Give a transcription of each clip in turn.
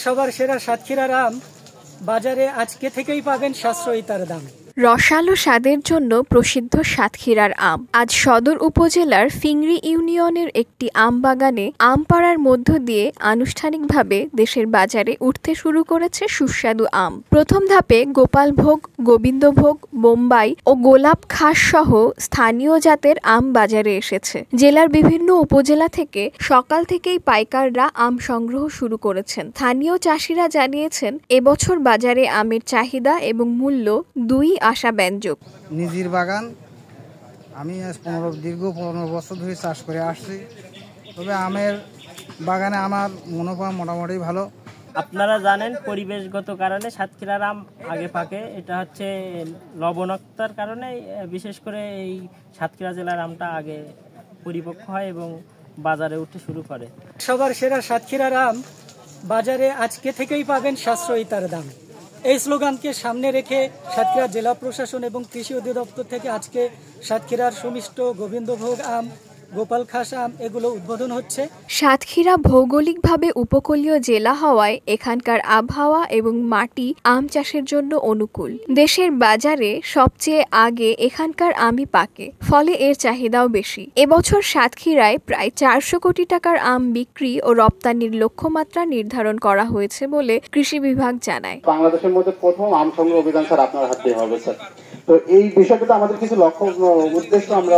সবার সেরা সাতক্ষীরার আম বাজারে আজকে থেকেই পাবেন সাশ্রয়ী তার দাম। রসালো স্বাদের জন্য প্রসিদ্ধ সাতক্ষীরার আম। আজ সদর উপজেলার ফিংরি ইউনিয়নের একটি আম বাগানে আম পাড়ার মধ্য দিয়ে আনুষ্ঠানিকভাবে দেশের বাজারে উঠতে শুরু করেছে সুস্বাদু আম। প্রথম ধাপে গোপালভোগ, গোবিন্দভোগ, বোম্বাই ও গোলাপ খাস সহ স্থানীয় জাতের আম বাজারে এসেছে। জেলার বিভিন্ন উপজেলা থেকে সকাল থেকেই পাইকাররা আম সংগ্রহ শুরু করেছেন। স্থানীয় চাষিরা জানিয়েছেন, এবছর বাজারে আমের চাহিদা এবং মূল্য দুই আশাব্যঞ্জক। নিজের বাগান, আমি দীর্ঘ 15 বছর ধরে চাষ করে আসছি। তবে আমের বাগানে আমার মুনাফা মোটামুটি ভালো। আপনারা জানেন পরিবেশগত কারণে সাতক্ষীরার আম আগে পাকে, এটা হচ্ছে লবণাক্ততার কারণে বিশেষ করে এই সাতক্ষীরা জেলার আমটা আগে পরিপক্ক হয় এবং বাজারে উঠতে শুরু করে। সবার সেরা সাতক্ষীরার আম বাজারে আজকে থেকেই পাবেন সাশ্রয়ী তার দাম। এই স্লোগানকে সামনে রেখে সাতক্ষীরা জেলা প্রশাসন এবং কৃষি অধিদপ্তর থেকে আজকে সাতক্ষীরার সুমিষ্ট গোবিন্দভোগ আম, গোপাল খাস আম এগুলো উদ্বোধন হচ্ছে। সাতক্ষীরা ভৌগোলিকভাবে উপকূলীয় জেলা হওয়ায় এখানকার আবহাওয়া এবং মাটি আম চাষের জন্য অনুকূল। দেশের বাজারে সবচেয়ে আগে এখানকার আমই পাকে, ফলে এর চাহিদাও বেশি। এবছর সাতক্ষীরায় প্রায় 400 কোটি টাকার আম বিক্রি ও রপ্তানির লক্ষ্যমাত্রা নির্ধারণ করা হয়েছে বলে কৃষি বিভাগ জানায়। বাংলাদেশের মধ্যে প্রথম আম সংগ্রহ অভিযান স্যার আপনার হাতে হবে স্যার। তো এই বিষয়টাতে আমাদের কিছু লক্ষ্য উদ্দেশ্য আমরা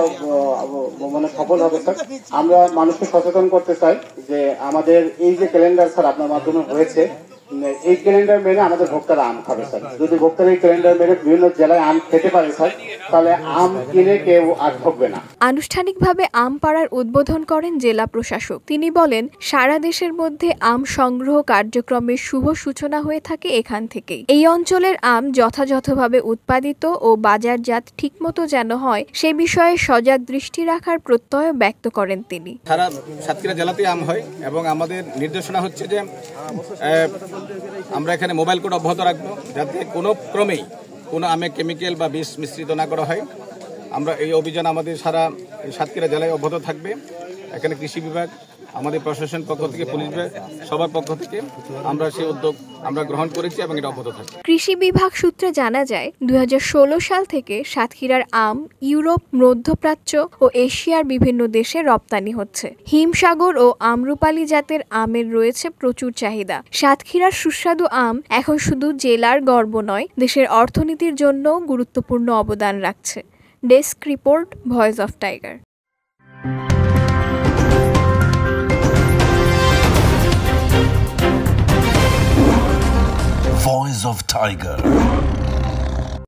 মানে সফল হবে স্যার। আমরা মানুষকে সচেতন করতে চাই যে আমাদের এই যে ক্যালেন্ডার স্যার আপনার মাধ্যমে হয়েছে, এই ক্যালেন্ডার মেনে আমাদের ভোক্তারা আম খাবে স্যার। যদি ভোক্তারা এই ক্যালেন্ডার মেনে বিভিন্ন জেলায় আম খেতে পারে স্যার, তাহলে আম কিনে কেউ আর ঠকবে না। আনুষ্ঠানিকভাবে আম পাড়ার উদ্বোধন করেন জেলা প্রশাসক। তিনি বলেন, সারা দেশের মধ্যে আম সংগ্রহ কার্যক্রমের শুভ সূচনা হয়ে থাকে এখান থেকেই। এই অঞ্চলের আম যথাযথভাবে উৎপাদিত ও বাজারজাত ঠিকমতো যেন হয় সে বিষয়ে সজাগ দৃষ্টি রাখার প্রত্যয় ব্যক্ত করেন তিনি। সারা সাতক্ষীরা জেলাতে আম হয় এবং আমাদের নির্দেশনা হচ্ছে যে আমরা এখানে মোবাইল কোড অব্যাহত রাখবো, যাতে কোনো ক্রমেই কোনো আমে কেমিক্যাল বা বিষ মিশ্রিত না করা হয়। আমরা এই অভিযান আমাদের সারা সাতক্ষীরা জেলায় অব্যাহত থাকবে। এখানে কৃষি বিভাগ, আমাদের প্রশাসন পক্ষ থেকে, পুলিশ বিভাগ, সবার পক্ষ থেকে আমরা সেই উদ্যোগ আমরা গ্রহণ করেছি এবং এটা অব্যাহত থাকবে। কৃষি বিভাগ সূত্রে জানা যায়, 2016 সাল থেকে সাতক্ষীরার আম ইউরোপ, মধ্যপ্রাচ্য ও এশিয়ার বিভিন্ন দেশে রপ্তানি হচ্ছে। হিমসাগর ও আমরুপালি জাতের আমের রয়েছে প্রচুর চাহিদা। সাতক্ষীরার সুস্বাদু আম এখন শুধু জেলার গর্ব নয়, দেশের অর্থনীতির জন্য গুরুত্বপূর্ণ অবদান রাখছে। Desk report, voice of tiger. Voice of Tiger.